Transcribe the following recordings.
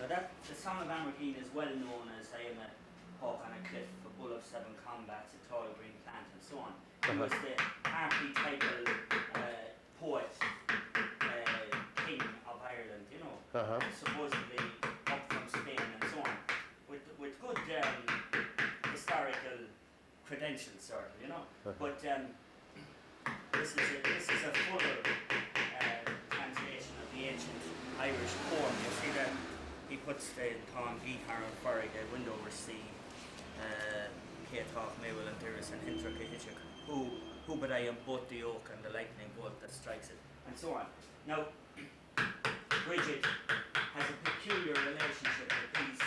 So that the Song of Amergeen is well known as I am a hawk on a cliff, a bull of 7 combats, a tall green plant, and so on. He was the archetypal poet, king of Ireland, you know, supposedly up from Spain and so on, with good historical credentials, sort of, you know. But this is a full translation of the ancient Irish poem. You see that he puts the poem Guitar and Furry, the wind over sea, Cathach, Mabel and Dearest and Hintra Cahishuk, who but I am both the oak and the lightning bolt that strikes it, and so on. Now, Bridget has a peculiar relationship with these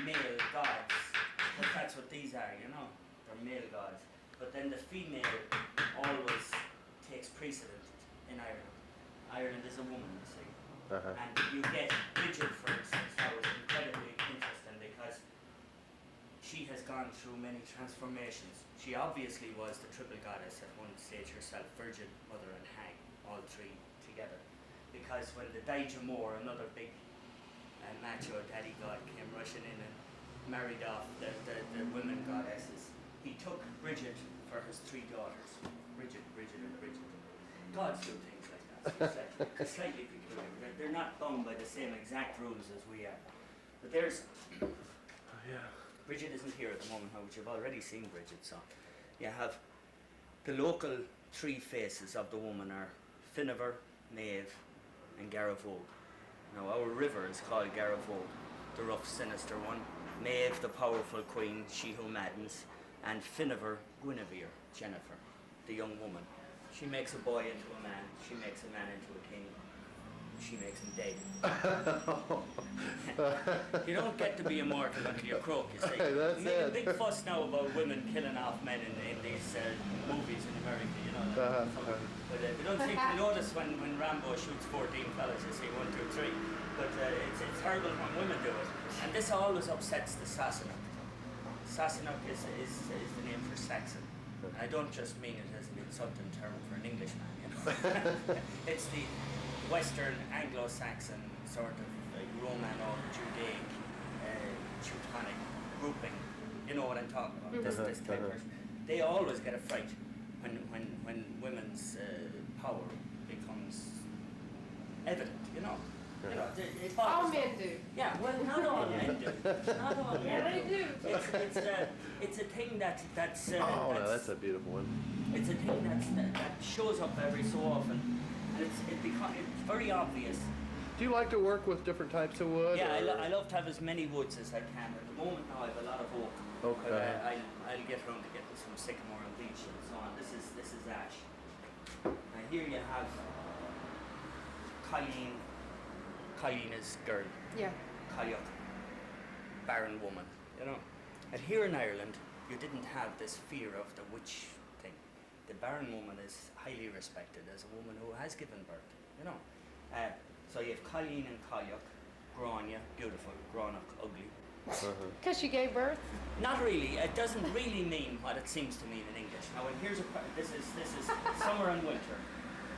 male gods, because that's what these are, you know, they're male gods. But then the female always takes precedent in Ireland. Ireland is a woman, you see. And you get Bridget, for instance, that was incredibly interesting because she has gone through many transformations. She obviously was the triple goddess at one stage herself, Virgin, Mother and Hag, all three together. Because when the Daija Moore, another big macho daddy god, came rushing in and married off the women goddesses, he took Bridget for his 3 daughters. Bridget, and Bridget. Gods do things like that. It's slightly peculiar. They're not bound by the same exact rules as we are. But there's... Bridget isn't here at the moment, but you've already seen Bridget, so you have the local 3 faces of the woman are Finiver, Maeve, and Garavogue. Now our river is called Garavogue, the rough, sinister one. Maeve, the powerful queen, she who maddens, and Finiver, Guinevere, Jennifer, the young woman. She makes a boy into a man, she makes a man into a king, she makes him dead. You don't get to be immortal until you croak, you see. That's Make a it. big fuss now about women killing off men in these movies in America, you know. But they don't seem to notice when Rambo shoots 14 fellas, you see, 1, 2, 3. But it's horrible when women do it. And this always upsets the Sassenach. Sassenach is the name for Saxon. And I don't just mean it as an insulting term for an Englishman, you know. It's the Western Anglo-Saxon sort of Roman or Judaic Teutonic grouping. You know what I'm talking about, this type of person. They always get a fright when women's power becomes evident, you know. You know, it All men do. Yeah, well, not all men do. Not all men Yeah, they do. It's a thing that's that's a beautiful one. it's a thing that shows up every so often, and it's very obvious. Do you like to work with different types of wood? Yeah, I love to have as many woods as I can. At the moment now I have a lot of oak. Okay. But I'll get around to getting some sycamore and beech and so on. This is ash. Now here you have Colleen. Colleen is girl. Yeah. Cailleach, barren woman, you know. And here in Ireland, you didn't have this fear of the witch thing. The barren woman is highly respected as a woman who has given birth, you know. So you have Colleen and Cailleach, Grania, beautiful, Granach, ugly. Because she gave birth? Not really. It doesn't really mean what it seems to mean in English. Now, here's this is summer and winter,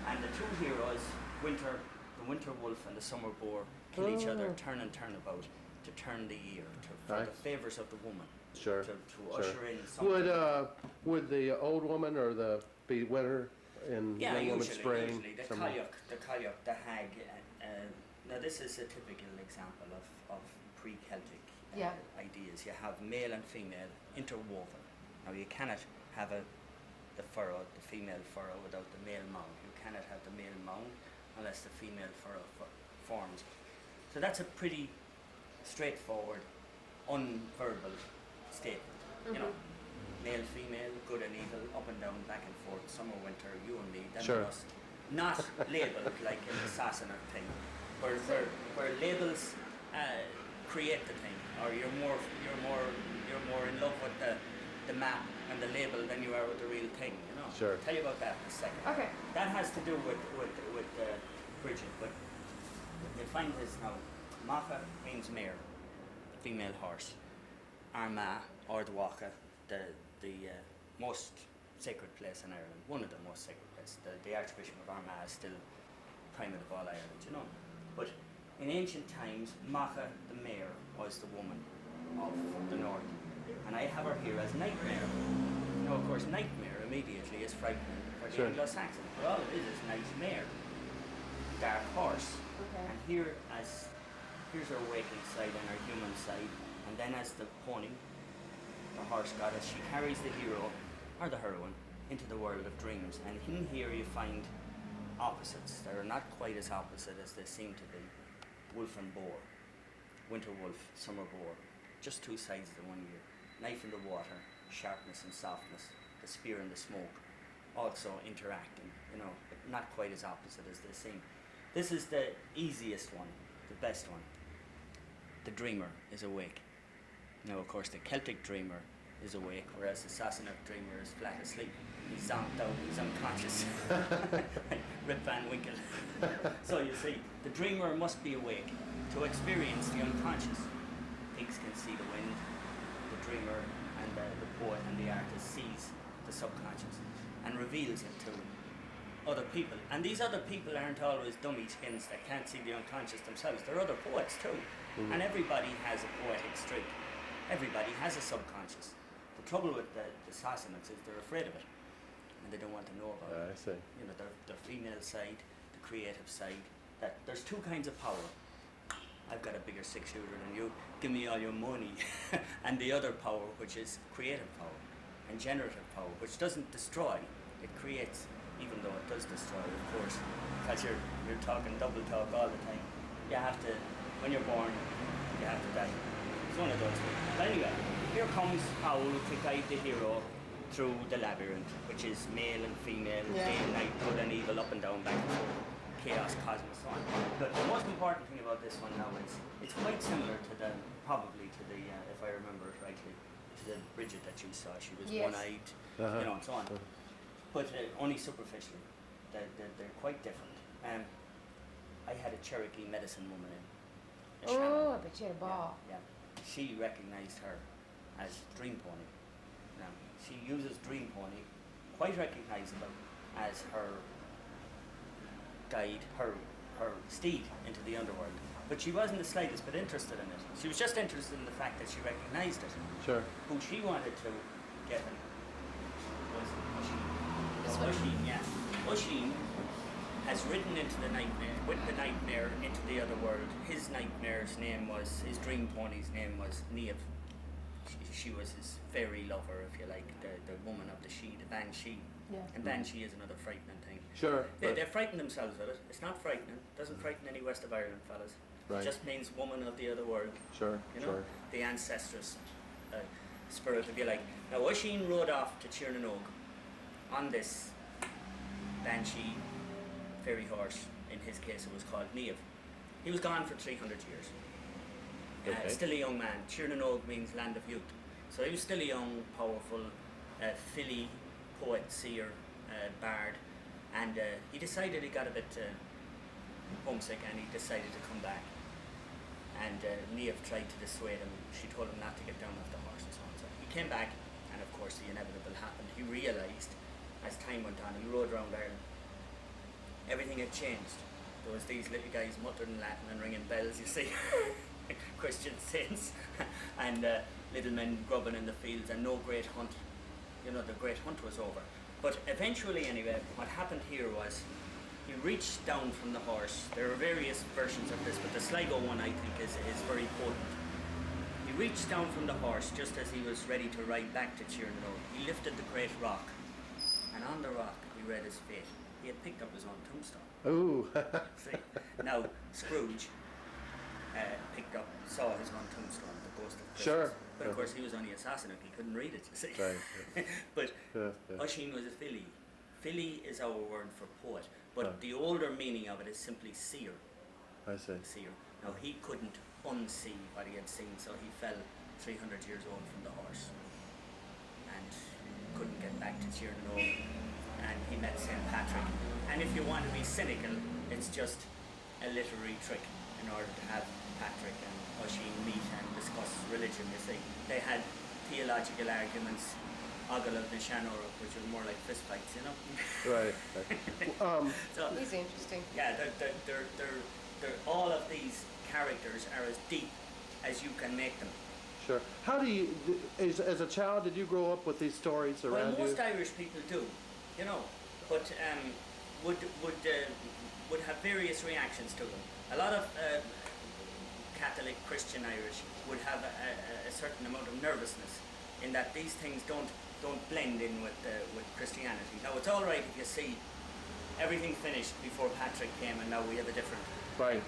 and the 2 heroes, the winter wolf and the summer boar, kill each other, turn and turn about, to turn the year, for the favours of the woman. Sure. To usher in something. Would the old woman or be winter and young woman spring? Usually. The Cailleach, the hag. Now this is a typical example of pre-Celtic ideas. You have male and female interwoven. Now you cannot have the female furrow without the male mound. You cannot have the male mound unless the female furrow forms. So that's a pretty straightforward, unverbal statement. You know, male, female, good and evil, up and down, back and forth, summer, winter, you and me, them and us. Not labelled like in the Sassenach thing, where labels create the thing, or you're more in love with the map and the label than you are with the real thing. You know. Sure. I'll tell you about that in a second. Okay. That has to do with Bridget, but you'll find this now. Macha means mare, female horse. Armagh or the Waka, the most sacred place in Ireland, one of the most sacred places. The Archbishop of Armagh is still primate of all Ireland, you know. But In ancient times, Macha the mare was the woman of the north. And I have her here as Nightmare. Now, of course, Nightmare immediately is frightening for the Sure. Anglo-Saxon. But all it is Nightmare, dark horse. Okay. And here's her waking side and her human side. And then as the pony, the horse goddess, she carries the hero, or the heroine, into the world of dreams. And in here you find opposites that are not quite as opposite as they seem to be. Wolf and boar, winter wolf, summer boar, just two sides of the one year. Knife in the water, sharpness and softness, the spear and the smoke, also interacting, but not quite as opposite as they seem. This is the easiest one, the best one. The dreamer is awake. Now, of course, the Celtic dreamer is awake, whereas the Sassenach dreamer is flat asleep. He's zonked out, he's unconscious. Rip Van Winkle. So you see, the dreamer must be awake to experience the unconscious. Pigs can see the wind. The dreamer and the poet and the artist sees the subconscious and reveals it to other people. And these other people aren't always dummy skins that can't see the unconscious themselves. They're other poets too. Mm-hmm. And everybody has a poetic streak. Everybody has a subconscious. The trouble with the Sassenachs is they're afraid of it. And they don't want to know about it. I see. Their female side, the creative side. That there's two kinds of power. I've got a bigger six-shooter than you. Give me all your money. And the other power, which is creative power and generative power, which doesn't destroy. It creates, even though it does destroy, of course, because you're talking double talk all the time. You have to, when you're born, you have to die. It's one of those things. But anyway, here comes Owl to guide the hero through the labyrinth, which is male and female, day and night, good and evil, up and down, back and forth, chaos, cosmos, so on. But the most important thing about this one now is it's quite similar to the, if I remember it rightly, to the Bridget that you saw. She was one-eyed, and so on. But only superficially. They're quite different. I had a Cherokee medicine woman in. Oh, I bet you had a ball. Yeah. She recognized her as Dream Pony. Now, she uses Dream Pony, quite recognizable, as her guide, her steed into the underworld. But she wasn't the slightest bit interested in it. She was just interested in the fact that she recognized it. Sure. Who she wanted to get in was Oisin. Oisin, yeah. Oisin has ridden into the nightmare, with the nightmare into the other world. His nightmare's name was, his dream pony's name was Niamh. She was his fairy lover, if you like, the woman of the she, the banshee. Yeah. And banshee is another frightening thing. Sure. They frighten themselves with it. It's not frightening. It doesn't frighten any West of Ireland fellas. Right. It just means woman of the other world. Sure, sure. The ancestress spirit, if you like. Now, Oisin rode off to Tirnanog on this banshee fairy horse. In his case, it was called Niamh. He was gone for 300 years. Okay. Still a young man. Tirnanog means land of youth. So he was still a young, powerful, filly, poet, seer, bard. And he decided he got a bit homesick and he decided to come back. And Niamh tried to dissuade him. She told him not to get down off the horse and so on. So he came back, and of course the inevitable happened. He realised, as time went on, he rode around Ireland, everything had changed. There was these little guys muttering Latin and ringing bells, you see, Christian saints, and little men grubbing in the fields, and no great hunt. The great hunt was over. But eventually, anyway, what happened here was he reached down from the horse. There are various versions of this, but the Sligo one, I think, is very potent. He reached down from the horse just as he was ready to ride back to Tirnanog. He lifted the great rock, and on the rock he read his fate. He had picked up his own tombstone. Ooh. See? Now, Scrooge saw his own tombstone, the ghost of Christmas. Sure. But of course he was only a Sassenach, he couldn't read it, you see. Right. But Yeah. Oisin was a filly. Filly is our word for poet, but the older meaning of it is simply seer. I see. Seer. Now he couldn't unsee what he had seen, so he fell 300 years old from the horse and couldn't get back to Tirnanog, and he met St. Patrick. And if you want to be cynical, it's just a literary trick in order to have Patrick and Oisin meet and discuss religion, you see. They had theological arguments, ogle of the Shanor, which was more like fist fights, Right. So, He's interesting. yeah, all of these characters are as deep as you can make them. Sure. How do you, as a child, did you grow up with these stories around Well, most you? Irish people do, you know, but would have various reactions to them. A lot of Catholic, Christian Irish would have a certain amount of nervousness in that these things don't blend in with Christianity. Now, it's all right if you see everything finished before Patrick came, and now we have a different. Right.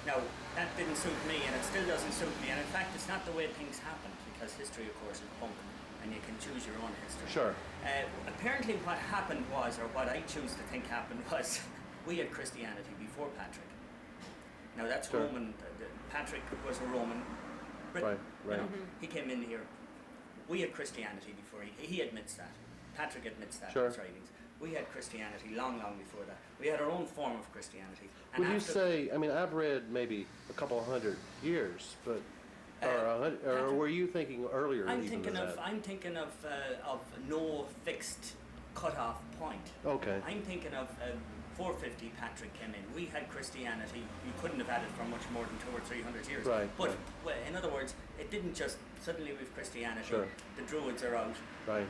Now, that didn't suit me, and it still doesn't suit me, and in fact, it's not the way things happened, because history, of course, is punk, and you can choose your own history. Sure. Apparently what happened was, or what I choose to think happened was, we had Christianity before Patrick. Now, that's Sure. Roman. Patrick was a Roman Briton. Right, right. You know? He came in here. We had Christianity before he admits that. Patrick admits that Sure. in his writings. We had Christianity long before that. We had our own form of Christianity. And Would you after- say, I mean, I've read maybe a couple of 100 years, but, or were you thinking earlier I'm even thinking than of that? no fixed cut-off point. Okay. I'm thinking of 450. Patrick came in. We had Christianity. You couldn't have had it for much more than 200 or 300 years. Right, But right. well, in other words, it didn't just suddenly we've Christianity. Sure. The Druids are out. Right.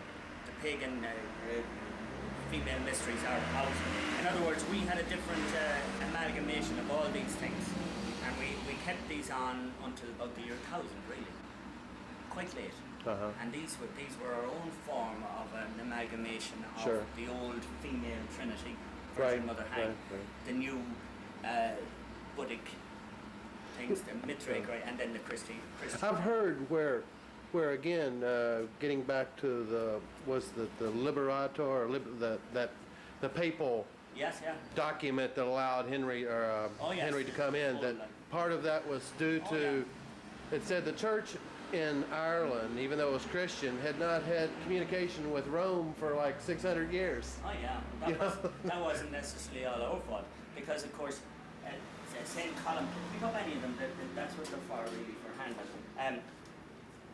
The pagan female mysteries are out. In other words, we had a different amalgamation of all these things, and we kept these on until about the year 1000, really, quite late. Uh-huh. And these were our own form of an amalgamation of Sure. the old female trinity, Right, Virgin Mother Hag, right. the new Buddhic things, the Mithraic, right, and then the Christian. I've heard where again, getting back to the Liberator, the papal Yes, yeah. document that allowed Henry Oh, yes. Henry to come in, that part of that was due Oh, to, it said the church in Ireland, even though it was Christian, had not had communication with Rome for like 600 years. Oh yeah, that wasn't necessarily all our fault, because of course, St. Column, pick up any of them, that's what they're for really, for handling.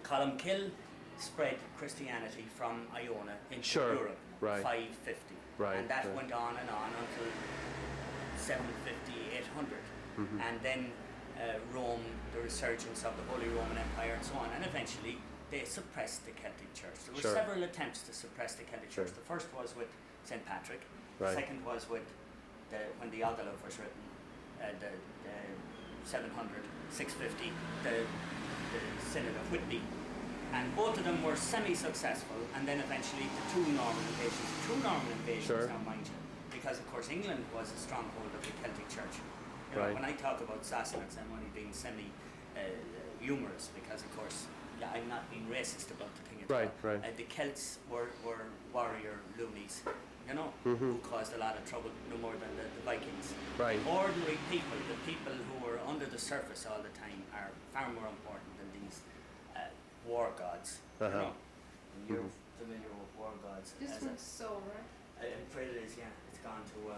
Columkill spread Christianity from Iona into Sure, Europe, right. 550, Right, and that right. went on until 750, 800, and then Rome, the resurgence of the Holy Roman Empire and so on, and eventually they suppressed the Celtic Church. There were Sure. several attempts to suppress the Celtic Sure. Church. The first was with St. Patrick, Right. the second was with when the Ogilvy was written, the 700, 650, the Synod of Whitby, and both of them were semi-successful, and then eventually the two Norman invasions, Sure. now mind you, because of course England was a stronghold of the Celtic Church. You know, Right. when I talk about Sassanids, I'm only being humorous, because of course, yeah, I'm not being racist about the thing at Right, all. right. The Celts were warrior loonies, you know, Mm-hmm. who caused a lot of trouble, no more than the Vikings. Right. Ordinary people, the people who were under the surface all the time, are far more important than these war gods. Uh-huh. You know? And you're familiar with war gods. This as one's so, right? I'm afraid it is, yeah. It's gone to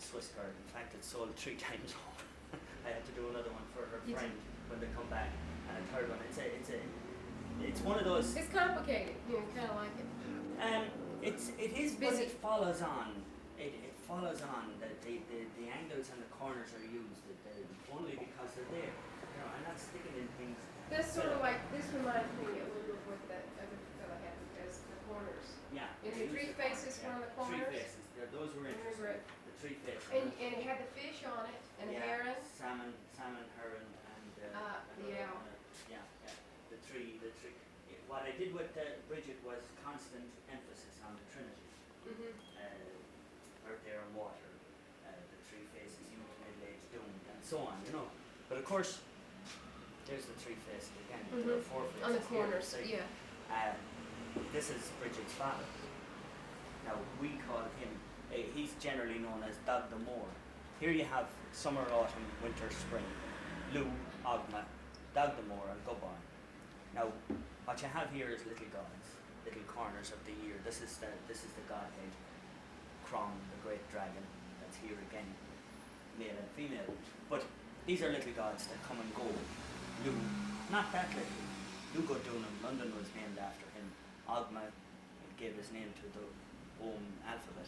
Swiss Guard. In fact, it's sold 3 times over. I had to do another one for her You friend when they come back, and a third one. It's one of those. It's complicated. You kind of like it. It is, but Busy. it follows on. It follows on. The angles and the corners are used only because they're there. You know, I'm not sticking in things. This sort of like, this reminds me a little bit what that other fella had, because the corners. Yeah. And the three faces, one of the corners. 3 faces. Yeah, those were I remember interesting. it. The 3 faces. And it had the fish on it, and the heron. Salmon, heron, and the owl. yeah. The tree. What I did with Bridget was constant emphasis on the Trinity. Earth, air, and water. The 3 faces, youth, middle age, doomed, and so on. You know. But of course, there's the 3 faces again. There are 4 faces On the here. corners, So, yeah. this is Bridget's father. Now we call him. He's generally known as Dag the Moor. Here you have summer, autumn, winter, spring. Lou, Ogma, Dag the Moor, and Gubon. Now, what you have here is little gods, little corners of the year. This is the Godhead, Crom, the great dragon. That's here again, male and female. But these are little gods that come and go. Lou, not that little. Lugo Dunham, London was named after him. Ogma gave his name to the Ogham alphabet.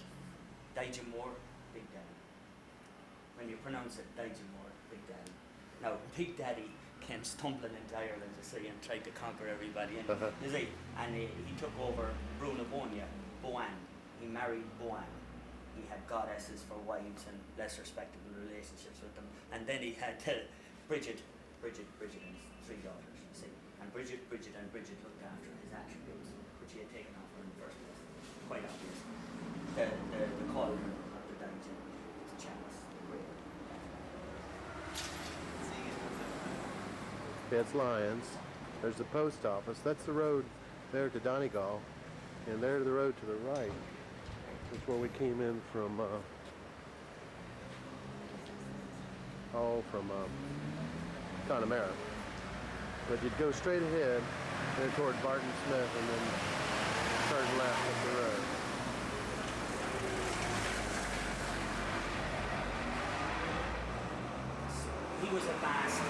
Dijah Moore, Big Daddy. when you pronounce it, Digimore, Big Daddy. Now, Big Daddy came stumbling into Ireland, you see, and tried to conquer everybody. And, you see, and he took over Brunabonia, Boan. He married Boan. He had goddesses for wives and less respectable relationships with them. And then he had Bridget, and his 3 daughters, you see. And Bridget looked after his attributes, which he had taken off her in the first place. Quite obvious. The cauldron of the dungeon, the chalice, the grave. It's Lyons. There's the post office. That's the road there to Donegal. And there's the road to the right. That's where we came in from, Connemara. But you'd go straight ahead there toward Barton Smith and then turn left up the road. He was a vast,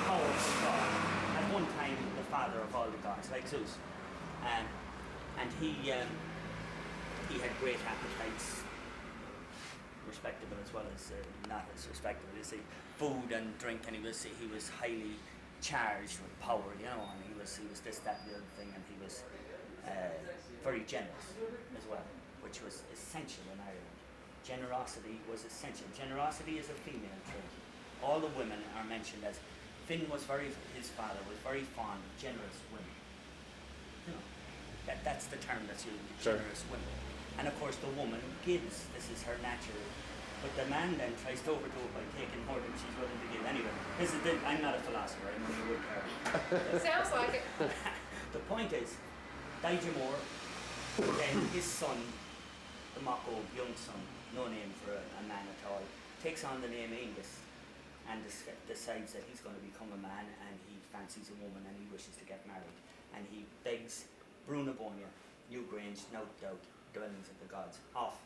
powerful god. At one time, the father of all the gods, like Zeus. And he had great appetites, respectable as well as not as respectable. You see, food and drink, and he was highly charged with power, you know, and he was this, that, and the other thing, and he was very generous as well, which was essential in Ireland. Generosity was essential. Generosity is a female trait. All the women are mentioned as his father was very fond of generous women. You know, that's the term that's used, generous women. And of course the woman gives, this is her natural, but the man then tries to overdo it by taking more than she's willing to give. Anyway, I'm not a philosopher, I'm a woodcarver. Sounds like it. The point is, Digimore, then his son, the Mako, young son, no name for a man at all, takes on the name Angus and decides that he's going to become a man, and he fancies a woman and he wishes to get married. And he begs Brunabonia, Newgrange, no doubt, dwellings of the gods, off.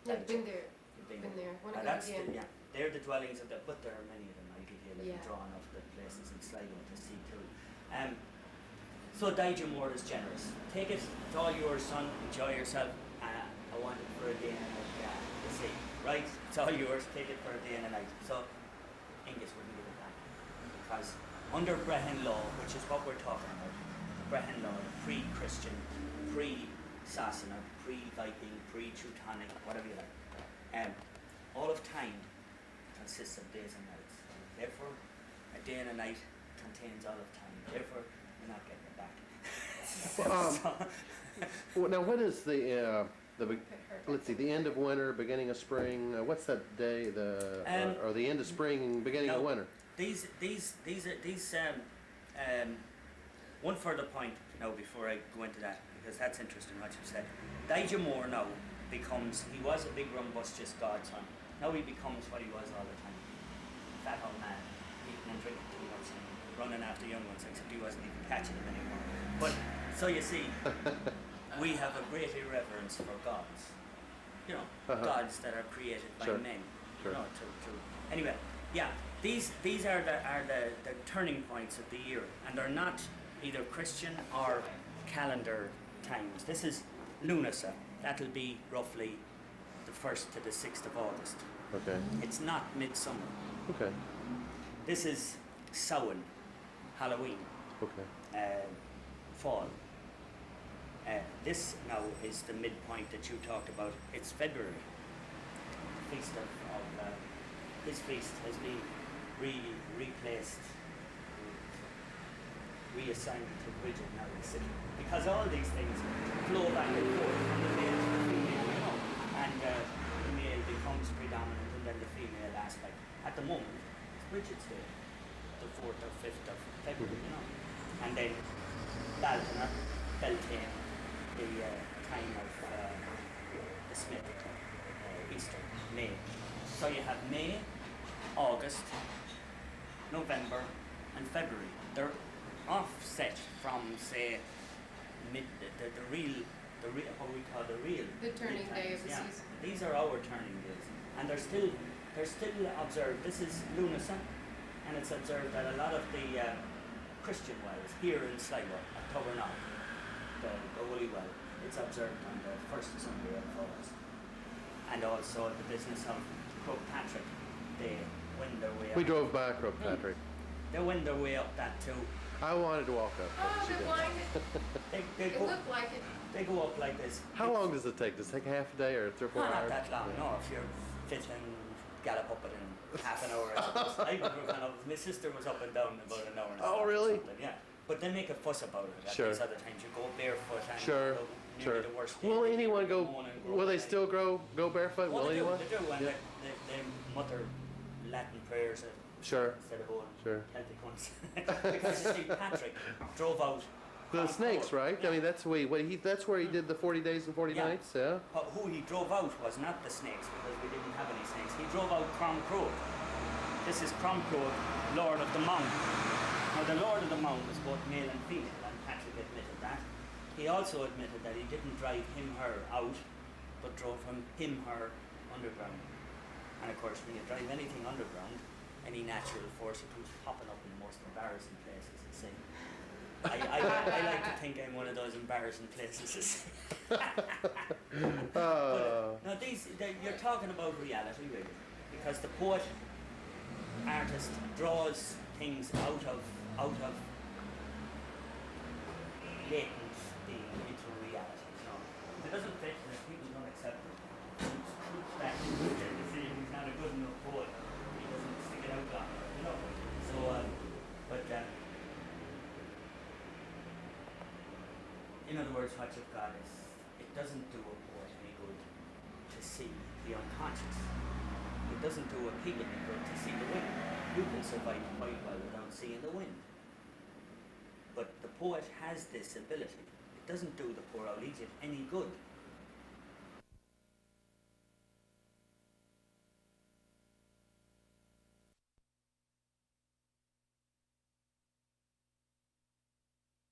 I've been there. Been there. Want to go again? They're the dwellings of the, but there are many of them. I'll give you a little drawing of the places in Sligo to see too. So Digimore is generous. Take it, it's all yours, son. Enjoy yourself. I want it for a day and a night. You see, right? It's all yours. Take it for a day and a night. So Angus wouldn't give it back because under Brehon law, which is what we're talking about, Brehon law, pre-Christian, pre-Sassanid, pre-Viking, pre-Teutonic, whatever you like. All of time consists of days and nights. Therefore, a day and a night contains all of time. Therefore, you're not getting it back. Well, now, what is the let's see, the end of winter, beginning of spring? What's that day? Or the end of spring, beginning of winter? These one further point now before I go into that, because that's interesting what you said. Digimore now becomes, he was a big rumbustious godson. Now he becomes what he was all the time. Fat old man, eating and drinking too much and running after young ones, except he wasn't even catching them anymore. But, so you see, we have a great irreverence for gods. You know, gods that are created by men. You know, anyway, yeah, these are the turning points of the year, and they're not either Christian or calendar times. This is Lunasa. That'll be roughly the 1st to the 6th of August. Okay. It's not midsummer. Okay. This is Samhain, Halloween. Okay. Fall. This now is the midpoint that you talked about. It's February. Feast of his feast has been replaced, reassigned to Bridget now in the city. Because all these things flow back and forth from the male to the female, you know, and the male becomes predominant and then the female aspect. At the moment, it's Bridget's Day, the 4th or 5th of February, you know. And then Beltane, the time of the Smith, Easter, May. So you have May, August, November, and February. They're offset from, say, the turning day of the season. These are our turning days, and they're still observed. This is Lunasa, and it's observed at a lot of the Christian wells here in Sligo, at Tobernock, the Woolly Well. It's observed on the first Sunday of August, and also the business of Croagh Patrick Day win their way up. We drove by Kirkpatrick. They win their way up that too. I wanted to walk up, but Oh, she good didn't. line. They It go, looked like it. they go up like this. How long does it take? Does it take half a day or 3 or 4 Not hours? that long, Yeah. no. If you're fit and gallop up it in half an hour, I suppose. I would kind of, my sister was up and down about an hour and a half. Oh, or really? something, yeah. But they make a fuss about it. At Sure. these other times, you go barefoot and Sure, you go nearly sure. the worst day. Will You anyone go? moan and Will they cry. still go barefoot? Well, Will they anyone? do, they do, and Yeah. they mutter Latin prayers Sure. instead of going Sure. Celtic ones. Because St. Patrick drove out The Crom snakes, Crow. right? Yeah. I mean, that's that's where he did the 40 days and 40 Yeah. nights. Yeah. Who he drove out was not the snakes, because we didn't have any snakes. He drove out Crom Crow. This is Crom Crow, Lord of the Mound. Now the Lord of the Mound was both male and female, and Patrick admitted that. He also admitted that he didn't drive her out, but drove him, her underground. And of course, when you drive anything underground, any natural force, it comes popping up in the most embarrassing places. It's saying, I like to think I'm one of those embarrassing places. Now you're talking about reality, really, because the poet, artist draws things out of latent being into reality. You know, if it doesn't fit, and if people don't accept it, it's back to see he's not a good enough poet. He doesn't stick it out long enough, you know. So, in other words, what you've got is, it doesn't do a poet any good to see the unconscious. It doesn't do a people any good to see the wind. You can survive quite well without seeing the wind. But the poet has this ability. It doesn't do the poor old Egypt any good